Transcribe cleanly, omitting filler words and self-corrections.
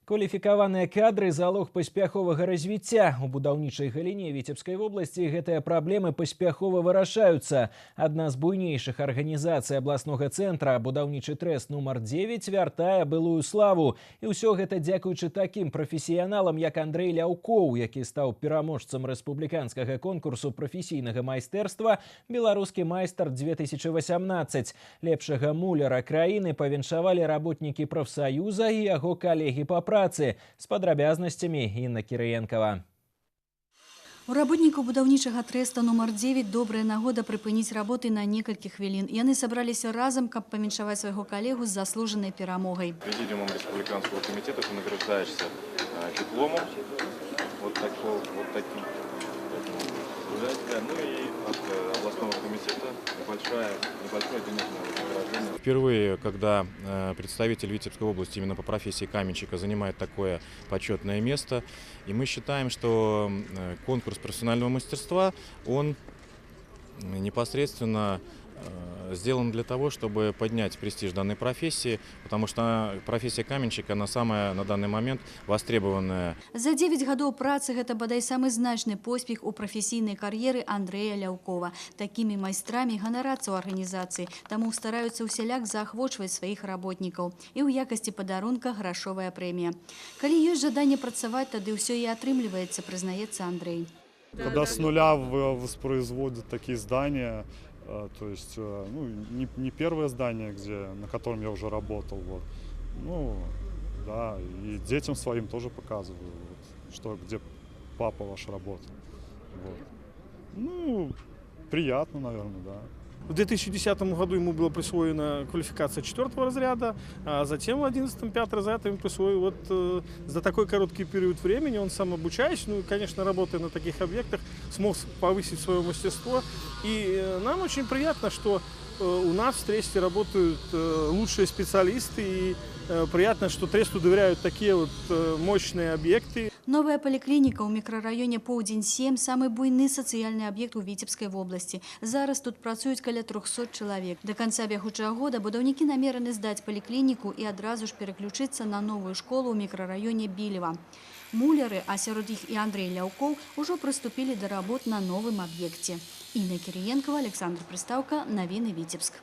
Кваліфікаваныя кадры залог паспяховага развіцця. У будаўнічай галіне Віцебскай вобласці гэтыя праблемы паспяхова вырашаюцца. Адна з буйнейшых арганізацый абласнога цэнтра, будаўнічы трэст нумар 9, вяртае былую славу. І ўсё гэта дзякуючы такім прафесіяналам, як Андрэй Ляўкоў, які стаў пераможцам рэспубліканскага конкурсу прафесійнага майстэрства «Беларускі майстар 2018». Лепшага муляра краіны павіншавалі работнікі прафсаюза і яго калегі па працы. С падрабязнасцямі Інна Кірыенкава. У работнікаў будаўнічага трэста нумар 9 добрая нагода прыпыніць работы на некалькі хвілін. Яны сабраліся разам, каб павіншаваць свайго калегу з заслужанай перамогай. Президиумом республиканского комитета ты награждаешься дипломом вот таким. Ну и от областного комитета небольшое денежное вознаграждение. Впервые, когда представитель Витебской области именно по профессии каменщика занимает такое почетное место, и мы считаем, что конкурс профессионального мастерства, он непосредственно сделан для того, чтобы поднять престиж данной профессии, потому что профессия каменщика, она самая на данный момент востребованная. За 9 гадоў працы гэта бадай самы значны поспех у прафесійнай кар'еры Андрэя Ляўкова. Такімі майстрамі ганарацца ў арганізацыі, таму стараюцца ўсяляк заахвочваць сваіх работнікаў. І ў якасці падарунка грашовая прэмія. Калі ёсць жаданне працаваць, тады ўсё і атрымліваецца, прызнаецца Андрэй. Когда с нуля воспроизводят такие здания, то есть не первое здание, на котором я уже работал, вот. Ну да, и детям своим тоже показываю, вот, где папа ваш работал. Вот. Ну, приятно, наверное, да. В 2010 году ему была присвоена квалификация 4-го разряда, а затем в 2011 5 разряд ему присвоил. Вот за такой короткий период времени он сам обучаясь, ну и, конечно, работая на таких объектах, смог повысить свое мастерство. И нам очень приятно, что у нас в Тресте работают лучшие специалисты, и приятно, что Тресту доверяют такие вот мощные объекты. Новая паліклініка ў мікрараёне Поўдзень-7 – самы буйны сацыяльны аб'ект у Віцебскай вобласці. Зараз тут працуюць каля 300 чалавек. Да канца бягучага года будаўнікі намераны здаць паліклініку і адразу ж пераключыцца на новую школу ў мікрараёне Білева. Муляры, а сярод іх і Андрэй Ляўкоў, ужо прыступілі да работ на новым аб'екце. Інна Кірыенкава, Александр Прыстаўка, навіны Віцебск.